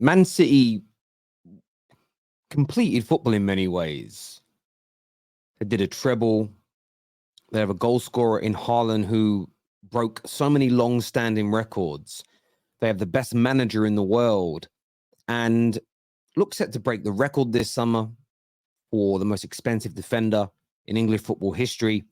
Man City completed football in many ways. They did a treble. They have a goal scorer in Haaland who broke so many long-standing records. They have the best manager in the world and look set to break the record this summer for the most expensive defender in English football history.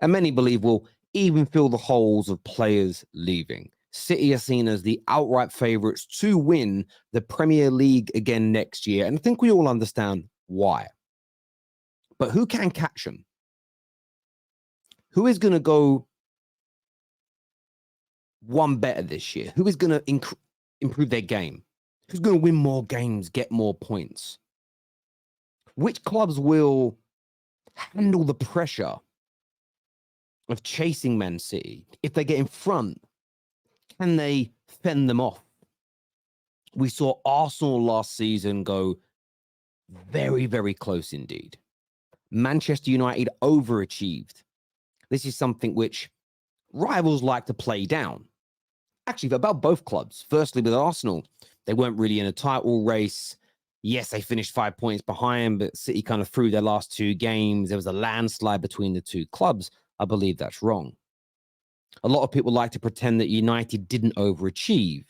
And many believe will even fill the holes of players leaving. City are seen as the outright favourites to win the Premier League again next year. And I think we all understand why. But who can catch them? Who is going to go one better this year? Who is going to improve their game? Who's going to win more games, get more points? Which clubs will handle the pressure of chasing Man City? If they get in front, can they fend them off? We saw Arsenal last season go very, very close indeed. Manchester United overachieved. This is something which rivals like to play down. Actually, about both clubs. Firstly, with Arsenal, they weren't really in a title race. Yes, they finished 5 points behind, but City kind of threw their last two games. There was a landslide between the two clubs. I believe that's wrong. A lot of people like to pretend that United didn't overachieve.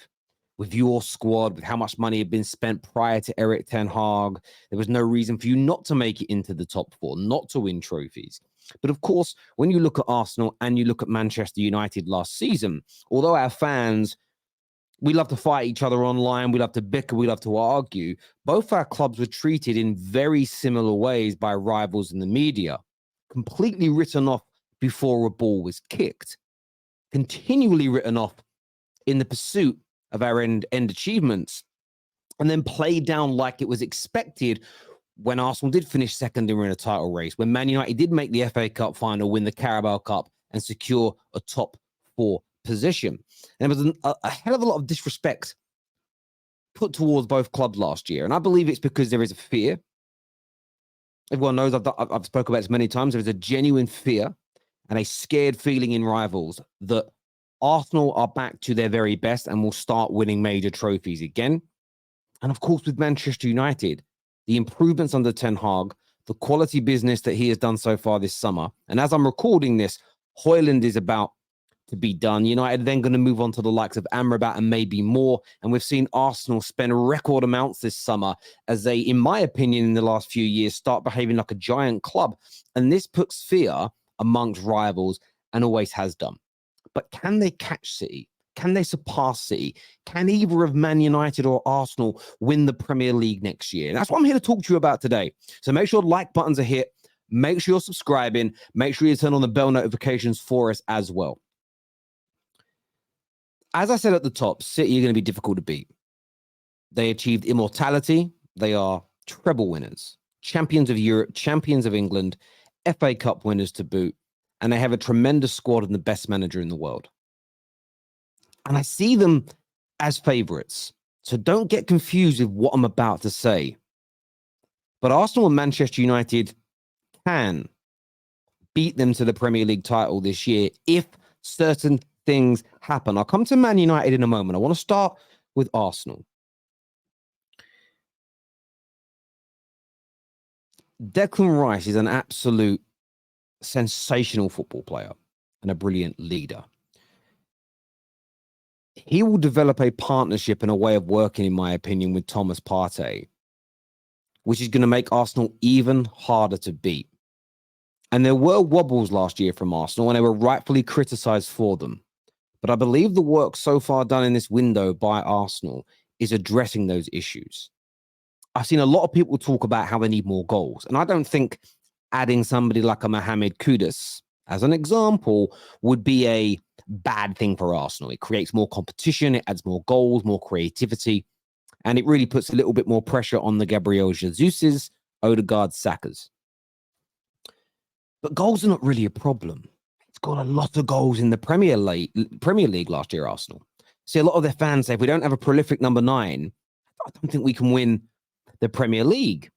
With your squad, with how much money had been spent prior to Erik ten Hag, there was no reason for you not to make it into the top four, not to win trophies. But of course, when you look at Arsenal and you look at Manchester United last season, although our fans, we love to fight each other online, we love to bicker, we love to argue, both our clubs were treated in very similar ways by rivals in the media, completely written off before a ball was kicked, continually written off in the pursuit of our end achievements, and then played down like it was expected when Arsenal did finish second and were in a title race, when Man United did make the FA Cup final, win the Carabao Cup, and secure a top four position. And there was a hell of a lot of disrespect put towards both clubs last year. And I believe it's because there is a fear. Everyone knows I've spoken about this many times. There is a genuine fear and a scared feeling in rivals that Arsenal are back to their very best and will start winning major trophies again. And of course, with Manchester United, the improvements under Ten Hag, the quality business that he has done so far this summer. And as I'm recording this, Højlund is about to be done. United then going to move on to the likes of Amrabat and maybe more. And we've seen Arsenal spend record amounts this summer as they, in my opinion, in the last few years, start behaving like a giant club. And this puts fear amongst rivals and always has done. But can they catch City? Can they surpass City? Can either of Man United or Arsenal win the Premier League next year? And that's what I'm here to talk to you about today. So make sure like buttons are hit. Make sure you're subscribing. Make sure you turn on the bell notifications for us as well. As I said at the top, City are going to be difficult to beat. They achieved immortality. They are treble winners, champions of Europe, champions of England, FA Cup winners to boot. And they have a tremendous squad and the best manager in the world. And I see them as favourites. So don't get confused with what I'm about to say. But Arsenal and Manchester United can beat them to the Premier League title this year if certain things happen. I'll come to Man United in a moment. I want to start with Arsenal. Declan Rice is an absolute sensational football player and a brilliant leader. He will develop a partnership and a way of working, in my opinion, with Thomas Partey, which is going to make Arsenal even harder to beat. And there were wobbles last year from Arsenal, and they were rightfully criticised for them. But I believe the work so far done in this window by Arsenal is addressing those issues. I've seen a lot of people talk about how they need more goals, and I don't think adding somebody like a Mohamed Kudus, as an example, would be a bad thing for Arsenal. It creates more competition, it adds more goals, more creativity, and it really puts a little bit more pressure on the Gabriel Jesus's, Odegaard, Saka's. But goals are not really a problem. It's got a lot of goals in the Premier League last year, Arsenal. See, a lot of their fans say, if we don't have a prolific number 9, I don't think we can win the Premier League.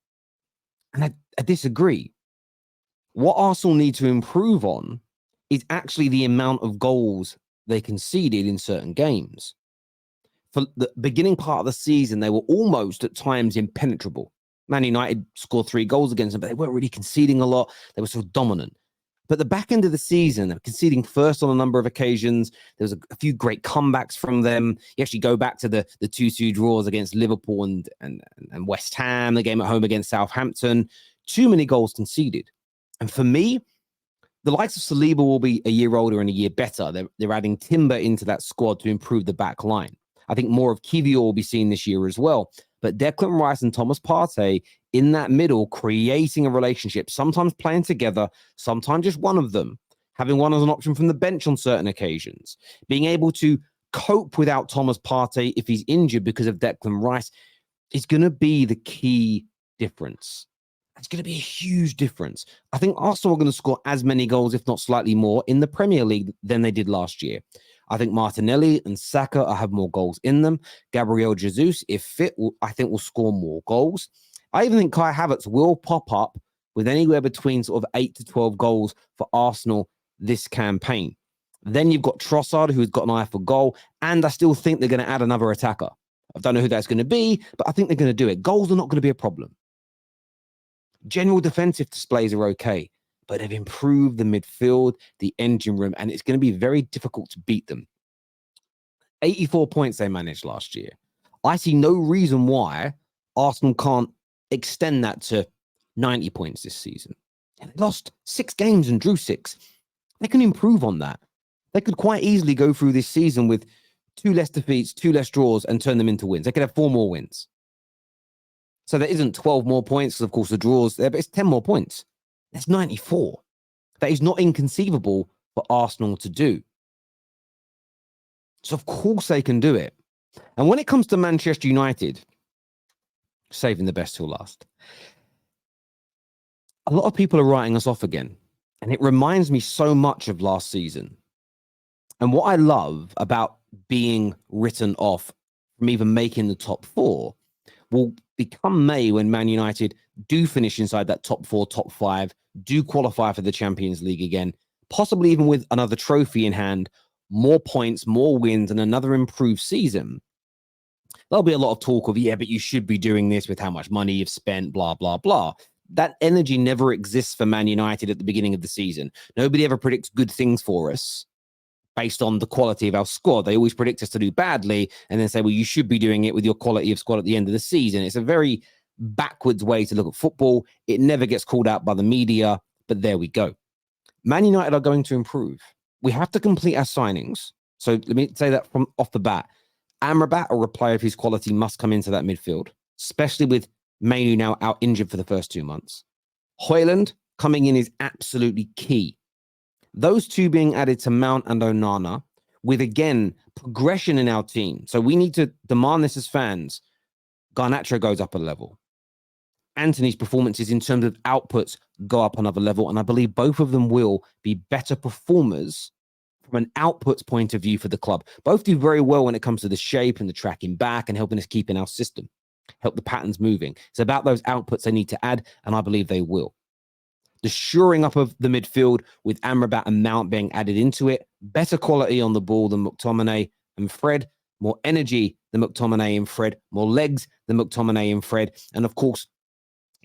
And I disagree. What Arsenal need to improve on is actually the amount of goals they conceded in certain games. for the beginning part of the season, they were almost at times impenetrable. Man United scored 3 goals against them, but they weren't really conceding a lot. They were sort of dominant. But the back end of the season, they were conceding first on a number of occasions. There was a few great comebacks from them. You actually go back to the 2-2 draws against Liverpool and West Ham, the game at home against Southampton. Too many goals conceded. And for me, the likes of Saliba will be a year older and a year better. They're adding Timber into that squad to improve the back line. I think more of Kiwior will be seen this year as well. But Declan Rice and Thomas Partey in that middle, creating a relationship, sometimes playing together, sometimes just one of them, having one as an option from the bench on certain occasions, being able to cope without Thomas Partey if he's injured because of Declan Rice is going to be the key difference. It's going to be a huge difference. I think Arsenal are going to score as many goals, if not slightly more, in the Premier League than they did last year. I think Martinelli and Saka have more goals in them. Gabriel Jesus, if fit, I think will score more goals. I even think Kai Havertz will pop up with anywhere between sort of 8 to 12 goals for Arsenal this campaign. Then you've got Trossard, who's got an eye for goal, and I still think they're going to add another attacker. I don't know who that's going to be, but I think they're going to do it. Goals are not going to be a problem. General defensive displays are okay, but they've improved the midfield, the engine room, and it's going to be very difficult to beat them. 84 points they managed last year. I see no reason why Arsenal can't extend that to 90 points this season. And they lost 6 games and drew 6. They can improve on that. They could quite easily go through this season with 2 less defeats, 2 less draws, and turn them into wins. They could have 4 more wins. So there isn't 12 more points, because of course the draws there, but it's 10 more points. That's 94. That is not inconceivable for Arsenal to do. So of course they can do it. And when it comes to Manchester United, saving the best till last, a lot of people are writing us off again. And it reminds me so much of last season. And what I love about being written off from even making the top 4 will become May when Man United do finish inside that top 4, top 5, do qualify for the Champions League again, possibly even with another trophy in hand, more points, more wins, and another improved season. There'll be a lot of talk of, yeah, but you should be doing this with how much money you've spent, blah, blah, blah. That energy never exists for Man United at the beginning of the season. Nobody ever predicts good things for us based on the quality of our squad. They always predict us to do badly and then say, well, you should be doing it with your quality of squad at the end of the season. It's a very backwards way to look at football. It never gets called out by the media, but there we go. Man United are going to improve. We have to complete our signings. So let me say that from off the bat. Amrabat, a replayer of his quality, must come into that midfield, especially with Mainu now out injured for the first 2 months. Højlund coming in is absolutely key. Those 2 being added to Mount and Onana with, again, progression in our team. So we need to demand this as fans. Garnacho goes up a level. Anthony's performances in terms of outputs go up another level. And I believe both of them will be better performers from an outputs point of view for the club. Both do very well when it comes to the shape and the tracking back and helping us keep in our system, help the patterns moving. It's about those outputs they need to add, and I believe they will. The shoring up of the midfield with Amrabat and Mount being added into it, better quality on the ball than McTominay and Fred, more energy than McTominay and Fred, more legs than McTominay and Fred, and of course,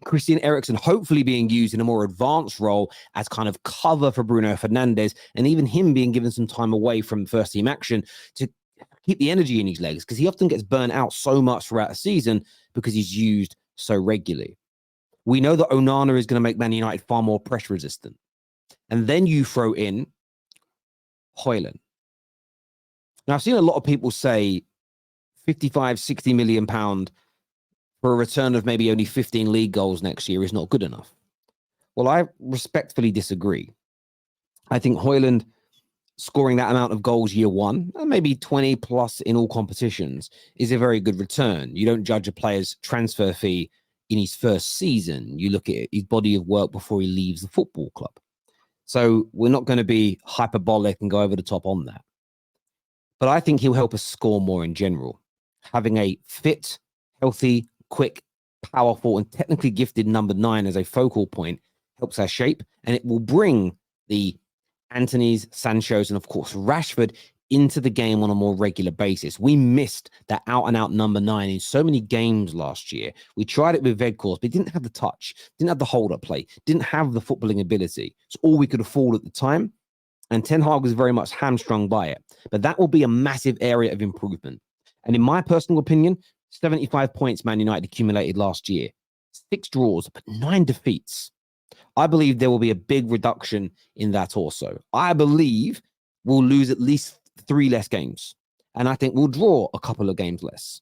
Christian Eriksen hopefully being used in a more advanced role as kind of cover for Bruno Fernandes, and even him being given some time away from first team action to keep the energy in his legs, because he often gets burnt out so much throughout a season because he's used so regularly. We know that Onana is going to make Man United far more pressure resistant. And then you throw in Højlund. Now, I've seen a lot of people say 55, 60 million pound for a return of maybe only 15 league goals next year is not good enough. Well, I respectfully disagree. I think Højlund scoring that amount of goals year 1, and maybe 20 plus in all competitions, is a very good return. You don't judge a player's transfer fee in his first season. You look at his body of work before he leaves the football club. So we're not going to be hyperbolic and go over the top on that. But I think he'll help us score more in general. Having a fit, healthy, quick, powerful, and technically gifted number 9 as a focal point helps our shape, and it will bring the Anthony's, Sancho's, and of course Rashford into the game on a more regular basis. We missed that out-and-out number 9 in so many games last year. We tried it with Veghorst, but didn't have the touch, didn't have the hold-up play, didn't have the footballing ability. It's all we could afford at the time, and Ten Hag was very much hamstrung by it. But that will be a massive area of improvement. And in my personal opinion, 75 points Man United accumulated last year, 6 draws, but 9 defeats. I believe there will be a big reduction in that also. I believe we'll lose at least 3 less games. And I think we'll draw a couple of games less.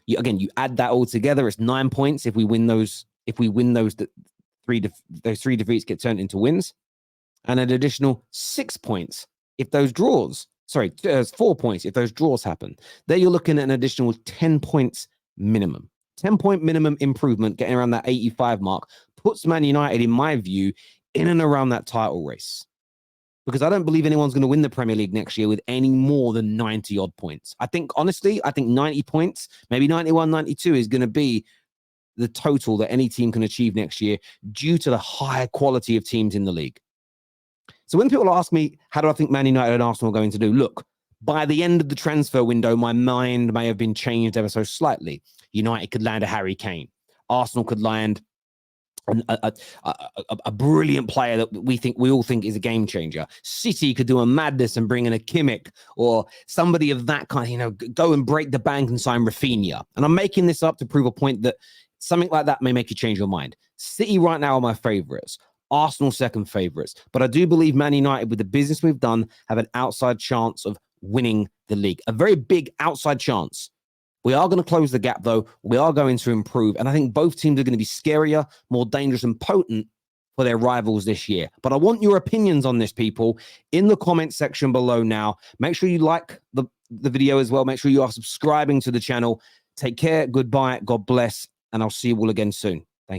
You add that all together, it's 9 points if we win those. If we win those 3 defeats get turned into wins, and an additional 6 points if those draws. 4 points if those draws happen. There you're looking at an additional 10 points minimum. 10-point minimum improvement, getting around that 85 mark, puts Man United, in my view, in and around that title race. Because I don't believe anyone's going to win the Premier League next year with any more than 90-odd points. I think 90 points, maybe 91, 92 is going to be the total that any team can achieve next year due to the higher quality of teams in the league. So when people ask me, how do I think Man United and Arsenal are going to do? Look, by the end of the transfer window, my mind may have been changed ever so slightly. United could land a Harry Kane. Arsenal could land a brilliant player that we all think is a game changer. City could do a madness and bring in a Kimmich or somebody of that kind, go and break the bank and sign Rafinha. And I'm making this up to prove a point that something like that may make you change your mind. City right now are my favorites. Arsenal second favorites. But I do believe Man United, with the business we've done, have an outside chance of winning the league. A very big outside chance. We are going to close the gap, though. We are going to improve. And I think both teams are going to be scarier, more dangerous and potent for their rivals this year. But I want your opinions on this, people, in the comment section below now. Make sure you like the video as well. Make sure you are subscribing to the channel. Take care. Goodbye. God bless. And I'll see you all again soon.